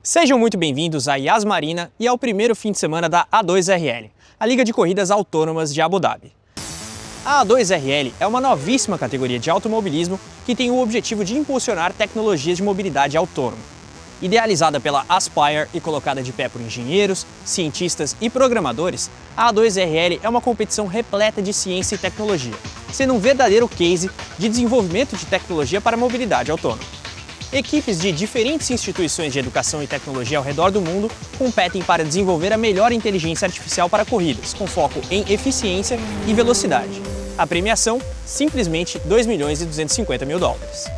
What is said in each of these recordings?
Sejam muito bem-vindos a Yas Marina e ao primeiro fim de semana da A2RL, a Liga de Corridas Autônomas de Abu Dhabi. A A2RL é uma novíssima categoria de automobilismo que tem o objetivo de impulsionar tecnologias de mobilidade autônoma. Idealizada pela Aspire e colocada de pé por engenheiros, cientistas e programadores, a A2RL é uma competição repleta de ciência e tecnologia, sendo um verdadeiro case de desenvolvimento de tecnologia para a mobilidade autônoma. Equipes de diferentes instituições de educação e tecnologia ao redor do mundo competem para desenvolver a melhor inteligência artificial para corridas, com foco em eficiência e velocidade. A premiação, simplesmente $2.250.000.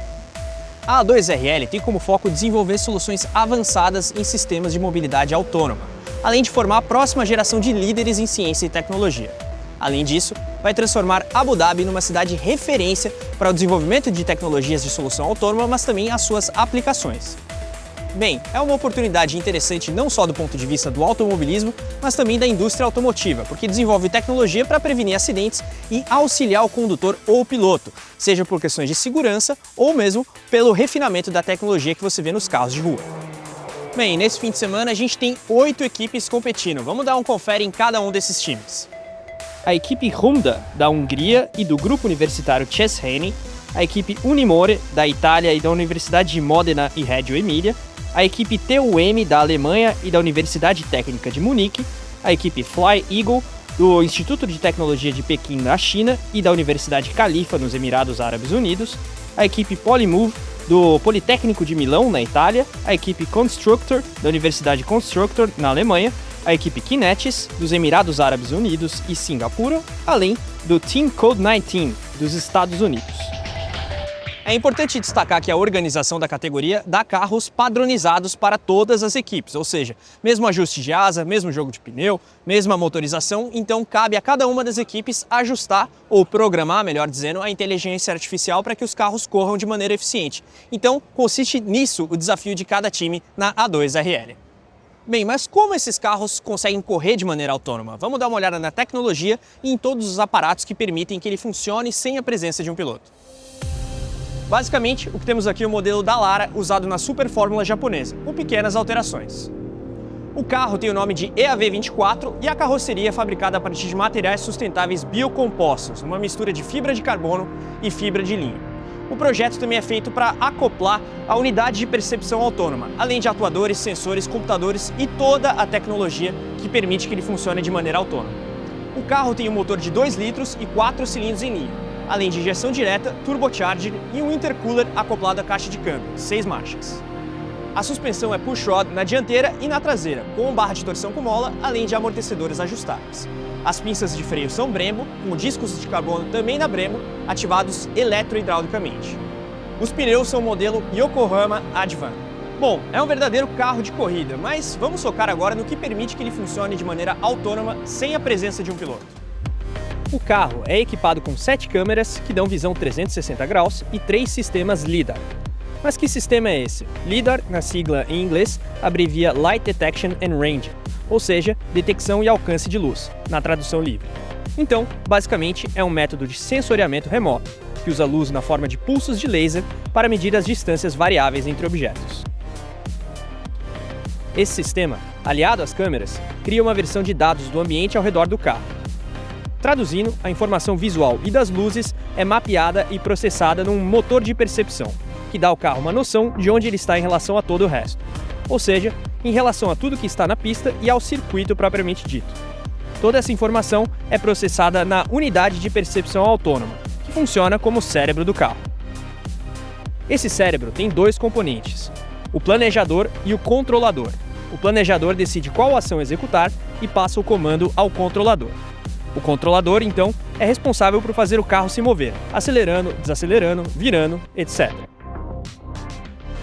A A2RL tem como foco desenvolver soluções avançadas em sistemas de mobilidade autônoma, além de formar a próxima geração de líderes em ciência e tecnologia. Além disso, vai transformar Abu Dhabi numa cidade referência para o desenvolvimento de tecnologias de solução autônoma, mas também as suas aplicações. Bem, é uma oportunidade interessante não só do ponto de vista do automobilismo, mas também da indústria automotiva, porque desenvolve tecnologia para prevenir acidentes e auxiliar o condutor ou o piloto, seja por questões de segurança ou mesmo pelo refinamento da tecnologia que você vê nos carros de rua. Bem, nesse fim de semana a gente tem 8 equipes competindo. Vamos dar um confere em cada um desses times. A equipe Honda, da Hungria e do grupo universitário Cesena, a equipe Unimore, da Itália e da Universidade de Modena e Reggio Emília, a equipe TUM, da Alemanha e da Universidade Técnica de Munique, a equipe Fly Eagle, do Instituto de Tecnologia de Pequim, na China e da Universidade Califa, nos Emirados Árabes Unidos, a equipe Polymove, do Politécnico de Milão, na Itália, a equipe Constructor, da Universidade Constructor, na Alemanha, a equipe Kinetis, dos Emirados Árabes Unidos e Singapura, além do Team Code 19, dos Estados Unidos. É importante destacar que a organização da categoria dá carros padronizados para todas as equipes, ou seja, mesmo ajuste de asa, mesmo jogo de pneu, mesma motorização, então cabe a cada uma das equipes ajustar ou programar, melhor dizendo, a inteligência artificial para que os carros corram de maneira eficiente. Então, consiste nisso o desafio de cada time na A2RL. Bem, mas como esses carros conseguem correr de maneira autônoma? Vamos dar uma olhada na tecnologia e em todos os aparatos que permitem que ele funcione sem a presença de um piloto. Basicamente, o que temos aqui é o modelo da Lara usado na Super Fórmula japonesa, com pequenas alterações. O carro tem o nome de EAV24 e a carroceria é fabricada a partir de materiais sustentáveis biocompostos, uma mistura de fibra de carbono e fibra de linho. O projeto também é feito para acoplar a unidade de percepção autônoma, além de atuadores, sensores, computadores e toda a tecnologia que permite que ele funcione de maneira autônoma. O carro tem um motor de 2 litros e 4 cilindros em linha, além de injeção direta, turbocharger e um intercooler acoplado à caixa de câmbio, 6 marchas. A suspensão é push-rod na dianteira e na traseira, com barra de torção com mola, além de amortecedores ajustáveis. As pinças de freio são Brembo, com discos de carbono também da Brembo, ativados eletroidraulicamente. Os pneus são modelo Yokohama Advan. Bom, é um verdadeiro carro de corrida, mas vamos focar agora no que permite que ele funcione de maneira autônoma sem a presença de um piloto. O carro é equipado com 7 câmeras que dão visão 360 graus e 3 sistemas LiDAR. Mas que sistema é esse? LiDAR, na sigla em inglês, abrevia Light Detection and Range, ou seja, detecção e alcance de luz, na tradução livre. Então, basicamente, é um método de sensoriamento remoto, que usa luz na forma de pulsos de laser para medir as distâncias variáveis entre objetos. Esse sistema, aliado às câmeras, cria uma versão de dados do ambiente ao redor do carro. Traduzindo, a informação visual e das luzes é mapeada e processada num motor de percepção, que dá ao carro uma noção de onde ele está em relação a todo o resto, ou seja, em relação a tudo que está na pista e ao circuito propriamente dito. Toda essa informação é processada na unidade de percepção autônoma, que funciona como o cérebro do carro. Esse cérebro tem 2 componentes, o planejador e o controlador. O planejador decide qual ação executar e passa o comando ao controlador. O controlador, então, é responsável por fazer o carro se mover, acelerando, desacelerando, virando, etc.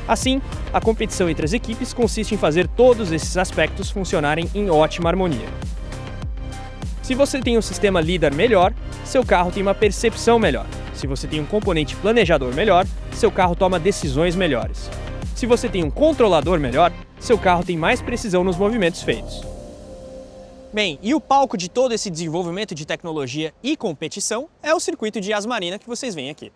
Assim, a competição entre as equipes consiste em fazer todos esses aspectos funcionarem em ótima harmonia. Se você tem um sistema LiDAR melhor, seu carro tem uma percepção melhor. Se você tem um componente planejador melhor, seu carro toma decisões melhores. Se você tem um controlador melhor, seu carro tem mais precisão nos movimentos feitos. Bem, e o palco de todo esse desenvolvimento de tecnologia e competição é o circuito de Yas Marina que vocês veem aqui.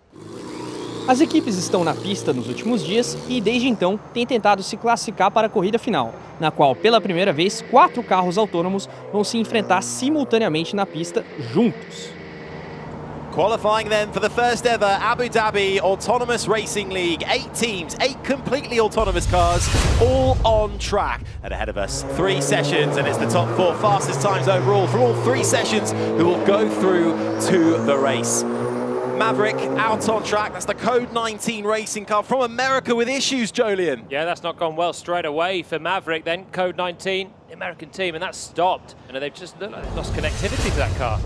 As equipes estão na pista nos últimos dias e, desde então, têm tentado se classificar para a corrida final, na qual, pela primeira vez, 4 carros autônomos vão se enfrentar simultaneamente na pista juntos. Qualifying then for the first ever Abu Dhabi Autonomous Racing League. 8 teams, 8 completely autonomous cars, all on track. And ahead of us, 3 sessions, and it's the top 4 fastest times overall for all 3 sessions who will go through to the race. Maverick out on track. That's the Code 19 racing car from America with issues, Jolien. Yeah, that's not gone well straight away for Maverick then. Code 19, the American team, and that's stopped. And they've just looked like they've lost connectivity to that car.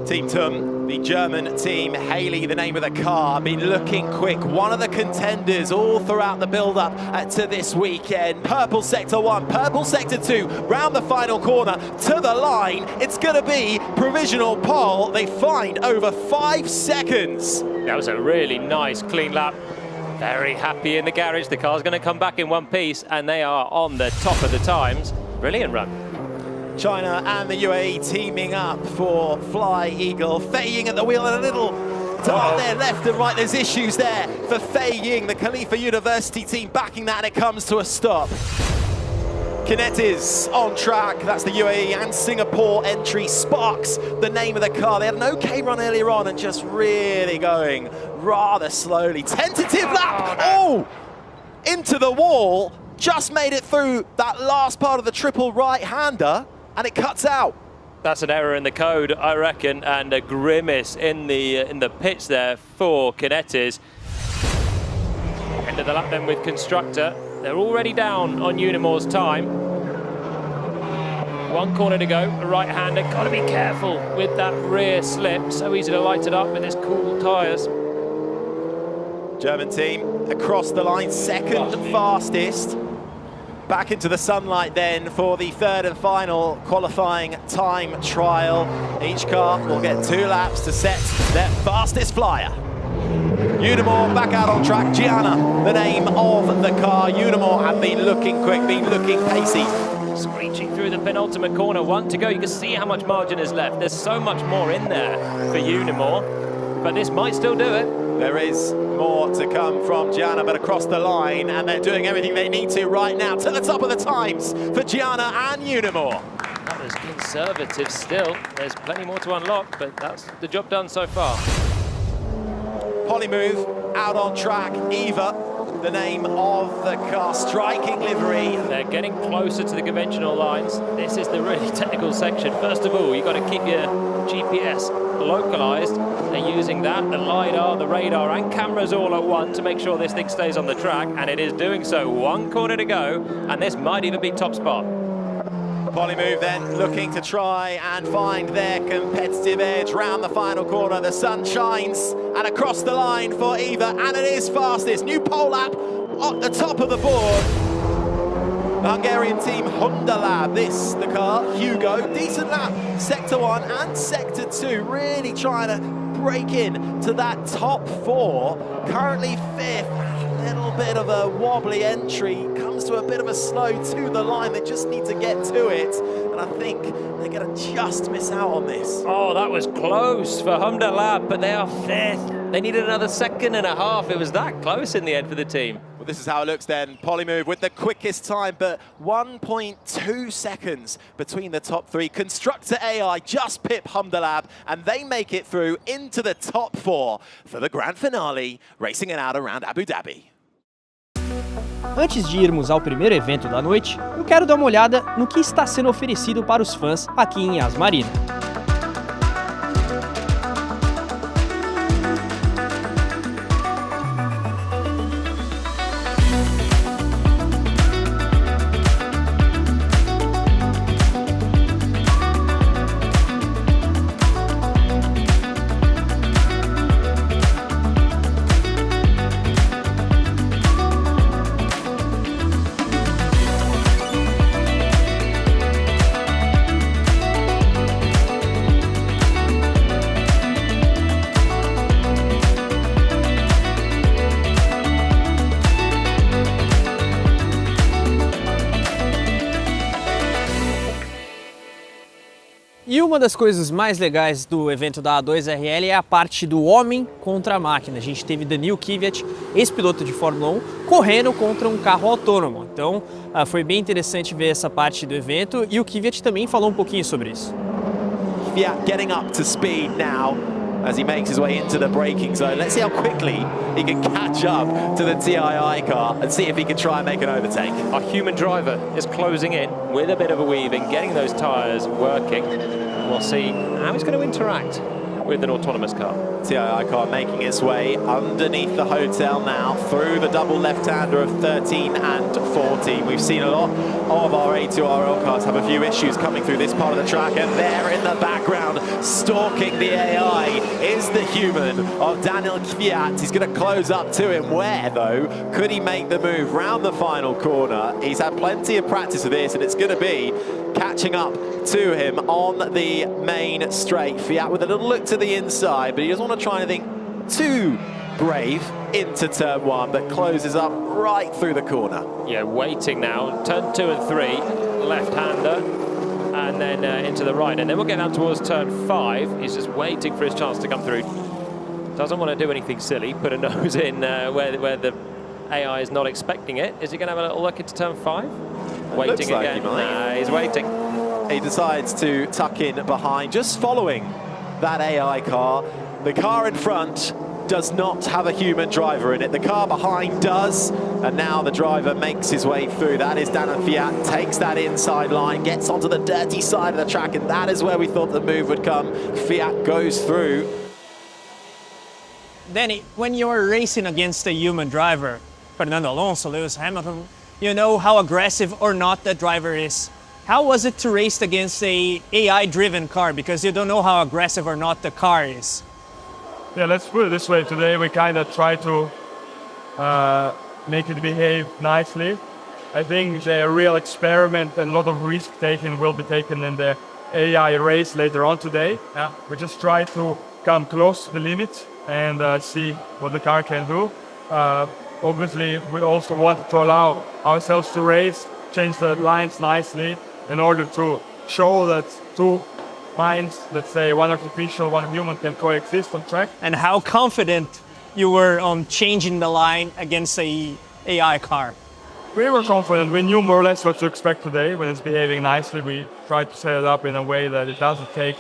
Team Tum, the German team, Haley, the name of the car, been looking quick. One of the contenders all throughout the build-up to this weekend. Purple Sector 1, Purple Sector 2, round the final corner to the line. It's going to be provisional pole. They find over 5 seconds. That was a really nice, clean lap. Very happy in the garage. The car's going to come back in one piece, and they are on the top of the times. Brilliant run. China and the UAE teaming up for Fly Eagle. Fei Ying at the wheel and a little dart there left and right. There's issues there for Fei Ying, the Khalifa University team backing that, and it comes to a stop. Kinetis on track, that's the UAE and Singapore entry. Sparks, the name of the car. They had an okay run earlier on and just really going rather slowly. Tentative lap, oh, into the wall. Just made it through that last part of the triple right-hander, and it cuts out. That's an error in the code, I reckon, and a grimace in the pits there for Kinetis. End of the lap then with Constructor. They're already down on Unimor's time. 1 corner to go, a right-hander. Got to be careful with that rear slip. So easy to light it up with his cool tyres. German team across the line, second fastest. Back into the sunlight then for the 3rd and final qualifying time trial. Each car will get 2 laps to set their fastest flyer. Unimor back out on track. Gianna, the name of the car. Unimor have been looking quick, been looking pacey. Screeching through the penultimate corner, 1 to go. You can see how much margin is left. There's so much more in there for Unimor, but this might still do it. There is more to come from Gianna, but across the line, and they're doing everything they need to right now to the top of the times for Gianna and Unimor. That was conservative still. There's plenty more to unlock, but that's the job done so far. Polymove out on track. Eva, the name of the car, striking livery. They're getting closer to the conventional lines. This is the really technical section. First of all, you've got to keep your GPS localized. They're using that, the LiDAR, the radar, and cameras all at once to make sure this thing stays on the track, and it is doing so. 1 corner to go, and this might even be top spot. Polymove then looking to try and find their competitive edge round the final corner. The sun shines, and across the line for Eva, and it is fastest. New pole lap at the top of the board. The Hungarian team Honda Lab, this, the car, Hugo, decent lap, Sector 1 and Sector 2, really trying to break in to that top 4, currently 5th, a little bit of a wobbly entry, comes to a bit of a slow to the line, they just need to get to it, and I think they're going to just miss out on this. Oh, that was close for Honda Lab, but they are 5th. They needed another 2.5. It was that close in the end for the team. Well, this is how it looks then. Polymove with the quickest time, but 1.2 seconds between the top 3. Constructor AI just pip Honda Lab, and they make it through into the top 4 for the grand finale, racing it out around Abu Dhabi. Antes de irmos ao primeiro evento da noite, eu quero dar uma olhada no que está sendo oferecido para os fãs aqui em Yas Marina. E uma das coisas mais legais do evento da A2RL é a parte do homem contra a máquina. A gente teve Daniil Kvyat, ex-piloto de Fórmula 1, correndo contra um carro autônomo. Então foi bem interessante ver essa parte do evento e o Kvyat também falou um pouquinho sobre isso. Kvyat getting up to speed now as he makes his way into the braking zone. Let's see how quickly he can catch up to the TII car and see if he can try and make an overtake. Our human driver is closing in with a bit of a weaving, getting those tyres working. We'll see how he's going to interact with an autonomous car. TII car making its way underneath the hotel now, through the double left-hander of 13 and 14. We've seen a lot of our A2RL cars have a few issues coming through this part of the track, and there in the background, stalking the AI, is the human of Daniil Kvyat. He's going to close up to him. Where, though? Could he make the move round the final corner? He's had plenty of practice of this, and it's going to be catching up to him on the main straight. Kvyat with a little look to the inside, but he doesn't want to try anything too brave into turn one, but closes up right through the corner. Yeah, waiting now. Turn 2 and 3, left-hander, and then into the right. And then we'll get down towards turn 5. He's just waiting for his chance to come through. Doesn't want to do anything silly, put a nose in where the AI is not expecting it. Is he going to have a little look into turn 5? Waiting like again. He might. Nah, he's waiting. He decides to tuck in behind, just following that AI car. The car in front does not have a human driver in it. The car behind does, and now the driver makes his way through. That is Daniil Kvyat, takes that inside line, gets onto the dirty side of the track, and that is where we thought the move would come. Kvyat goes through. Danny, when you're racing against a human driver, Fernando Alonso, Lewis Hamilton, you know how aggressive or not that driver is. How was it to race against a AI-driven car? Because you don't know how aggressive or not the car is. Yeah, let's put it this way. Today we kind of try to make it behave nicely. I think the real experiment and a lot of risk taking will be taken in the AI race later on today. Yeah. We just try to come close to the limit and see what the car can do. Obviously, we also want to allow ourselves to race, change the lines nicely in order to show that two minds, let's say one artificial, one human, can coexist on track. And how confident you were on changing the line against a AI car? We were confident. We knew more or less what to expect today. When it's behaving nicely, we tried to set it up in a way that it doesn't take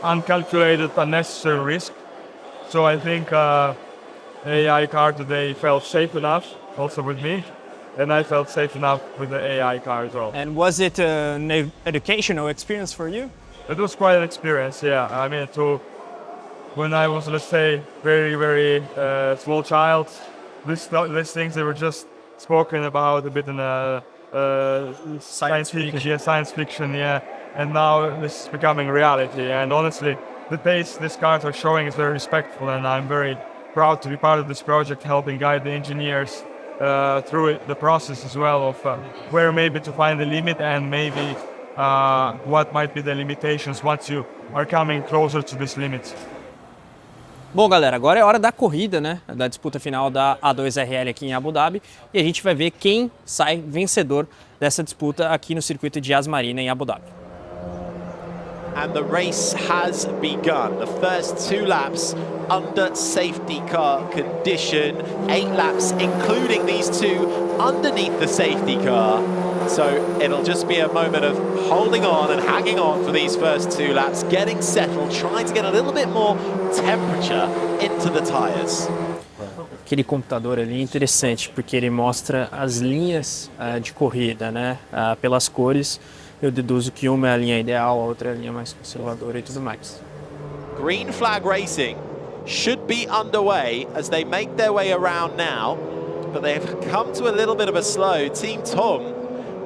uncalculated, unnecessary risk. So I think AI car today felt safe enough, also with me. And I felt safe enough with the AI car as well. And was it an educational experience for you? It was quite an experience, yeah. I mean, when I was, let's say, very small child, these things, they were just spoken about a bit in science fiction, yeah. And now this is becoming reality. And honestly, the pace these cars are showing is very respectful, and I'm very proud to be part of this project, helping guide the engineers through the process as well of where maybe to find the limit and maybe what might be the limitations once you are coming closer to this limit. Bom, galera, agora é hora da corrida, né? Da disputa final da A2RL aqui em Abu Dhabi. E a gente vai ver quem sai vencedor dessa disputa aqui no circuito de Yas Marina em Abu Dhabi. And the race has begun. The first 2 laps under safety car condition. 8 laps, including these 2 underneath the safety car. So it'll just be a moment of holding on and hanging on for these first 2 laps, getting settled, trying to get a little bit more temperature into the tires. Aquele computador ali é interessante, porque ele mostra as linhas de corrida, né? Pelas cores. Eu deduzo que uma é a linha ideal, a outra é a linha mais conservadora e tudo mais. Green flag racing should be underway as they make their way around now, but they've come to a little bit of a slow. Team Tom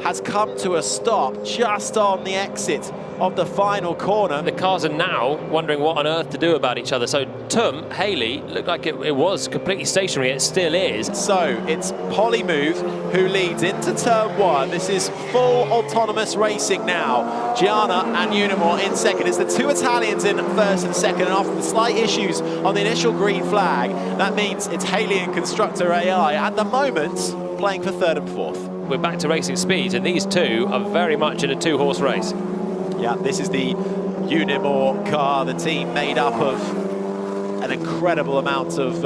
has come to a stop just on the exit of the final corner. The cars are now wondering what on earth to do about each other. So Tum, Haley, looked like it was completely stationary. It still is. So it's Polymove who leads into turn 1. This is full autonomous racing now. Gianna and Unimore in second. It's the 2 Italians in first and second. And after the slight issues on the initial green flag, that means it's Haley and Constructor AI at the moment playing for 3rd and 4th. We're back to racing speeds, and these 2 are very much in a 2-horse race. Yeah, this is the Unimore car, the team made up of an incredible amount of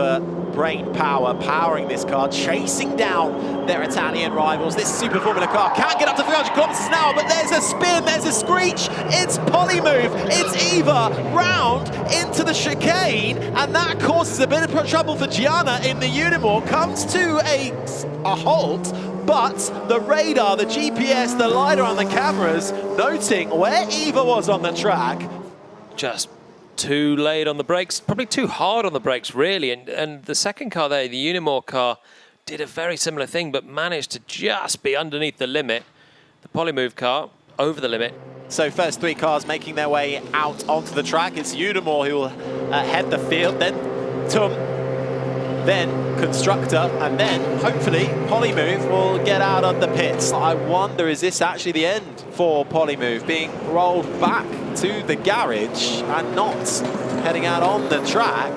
brain power powering this car, chasing down their Italian rivals. This Super Formula car can't get up to 300 kilometers an hour, but there's a spin, there's a screech. It's Polymove, it's Eva round into the chicane, and that causes a bit of trouble for Gianna in the Unimore. Comes to a halt, but the radar, the GPS, the LiDAR and the cameras noting where Eva was on the track. Just too late on the brakes, probably too hard on the brakes, really. And the second car there, the Unimore car, did a very similar thing, but managed to just be underneath the limit. The Polymove car, over the limit. So first three cars making their way out onto the track. It's Unimore who will head the field, then Tum, then Constructor, and then hopefully Polymove will get out of the pits. I wonder, is this actually the end for Polymove, being rolled back to the garage and not heading out on the track?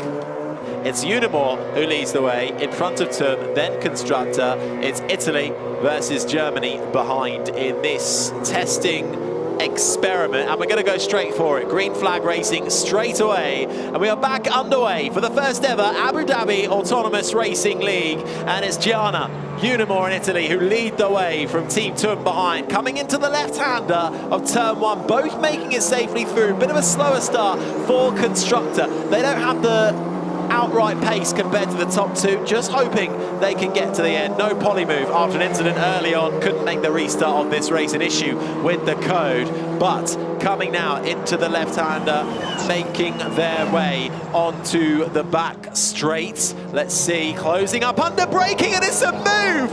It's Unimore who leads the way in front of Tum, then Constructor. It's Italy versus Germany behind in this testing experiment, and we're going to go straight for it. Green flag racing straight away, and we are back underway for the first ever Abu Dhabi Autonomous Racing League, and it's Gianna, Unimore in Italy who lead the way from Team Tum behind, coming into the left-hander of turn one, both making it safely through. Bit of a slower start for Constructor. They don't have the outright pace compared to the top two, just hoping they can get to the end. No Polymove after an incident early on, couldn't make the restart of this race, an issue with the code, but coming now into the left-hander, making their way onto the back straight. Let's see, closing up under braking, and it's a move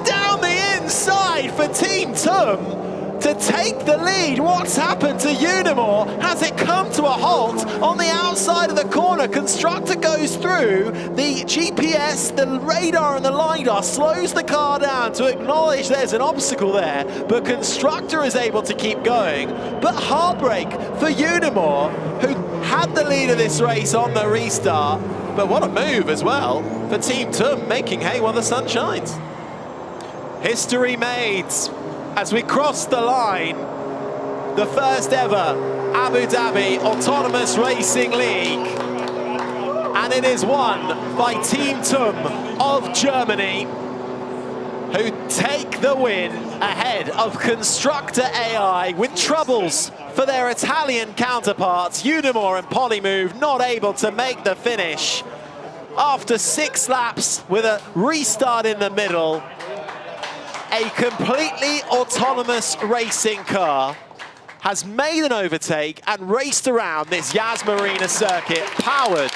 down the inside for Team Tum to take the lead. What's happened to Unimore? Has it come to a halt on the outside of the corner? Constructor goes through. The GPS, the radar and the LiDAR slows the car down to acknowledge there's an obstacle there, but Constructor is able to keep going. But heartbreak for Unimore, who had the lead of this race on the restart. But what a move as well for Team Tum, making hay while the sun shines. History made as we cross the line, the first ever Abu Dhabi Autonomous Racing League. And it is won by Team Tum of Germany, who take the win ahead of Constructor AI, with troubles for their Italian counterparts. Unimore and Polymove not able to make the finish after 6 laps with a restart in the middle. A completely autonomous racing car has made an overtake and raced around this Yas Marina circuit, powered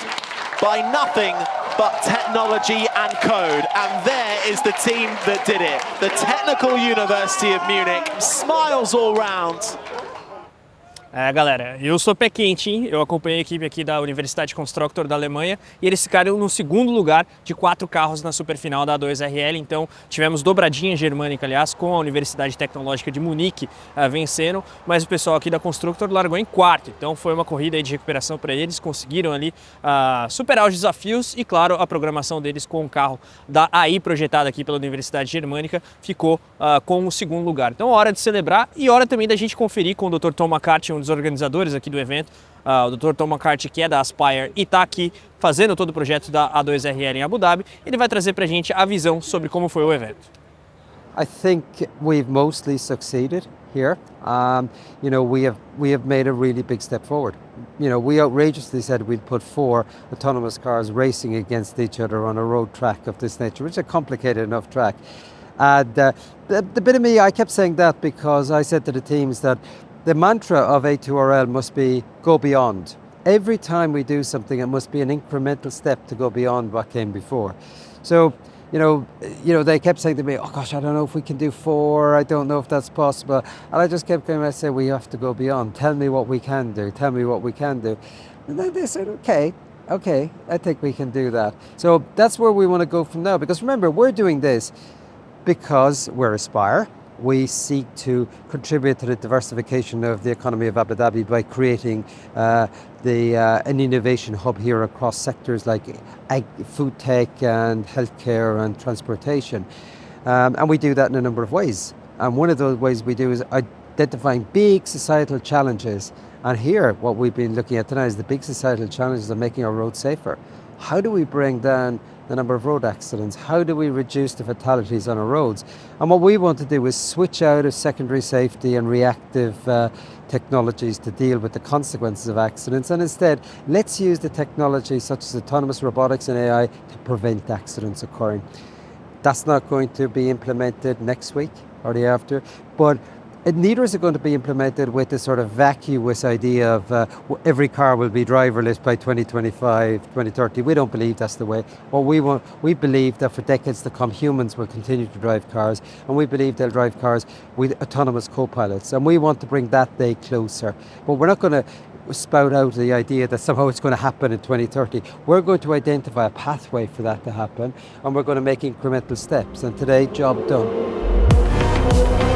by nothing but technology and code. And there is the team that did it. The Technical University of Munich. Smiles all round. Galera, eu sou pé quente, hein? Eu acompanhei a equipe aqui da Universidade Constructor da Alemanha e eles ficaram no segundo lugar de 4 carros na superfinal da A2RL. Então tivemos dobradinha germânica, aliás, com a Universidade Tecnológica de Munique vencendo, mas o pessoal aqui da Constructor largou em quarto. Então foi uma corrida aí de recuperação para eles, conseguiram ali superar os desafios e, claro, a programação deles com o carro da AI projetado aqui pela Universidade Germânica ficou com o segundo lugar. Então hora de celebrar e hora também da gente conferir com o Dr. Tom McCarthy, um dos organizadores aqui do evento, o Dr. Tom McCarthy, que é da Aspire e está aqui fazendo todo o projeto da A2RL em Abu Dhabi. Ele vai trazer para a gente a visão sobre como foi o evento. I think we've mostly succeeded here. You know, we have made a really big step forward. You know, we outrageously said we'd put 4 autonomous cars racing against each other on a road track of this nature, which is a complicated enough track. And the bit of me, I kept saying that because I said to the teams that the mantra of A2RL must be go beyond. Every time we do something, it must be an incremental step to go beyond what came before. So, you know, they kept saying to me, oh gosh, I don't know if we can do 4, I don't know if that's possible. And I just kept going, I said, we have to go beyond. Tell me what we can do, tell me what we can do. And then they said, okay, I think we can do that. So that's where we want to go from now. Because remember, we're doing this because we're Aspire. We seek to contribute to the diversification of the economy of Abu Dhabi by creating an innovation hub here across sectors like food tech and healthcare and transportation. And we do that in a number of ways. And one of those ways we do is identifying big societal challenges. And here, what we've been looking at tonight is the big societal challenges of making our roads safer. How do we bring down the number of road accidents? How do we reduce the fatalities on our roads? And what we want to do is switch out of secondary safety and reactive technologies to deal with the consequences of accidents, and instead let's use the technology such as autonomous robotics and AI to prevent accidents occurring. That's not going to be implemented next week or the after, but neither is it going to be implemented with this sort of vacuous idea of every car will be driverless by 2025, 2030. We don't believe that's the way. What we believe that for decades to come, humans will continue to drive cars, and we believe they'll drive cars with autonomous co-pilots, and we want to bring that day closer. But we're not going to spout out the idea that somehow it's going to happen in 2030. We're going to identify a pathway for that to happen, and we're going to make incremental steps, and today, job done.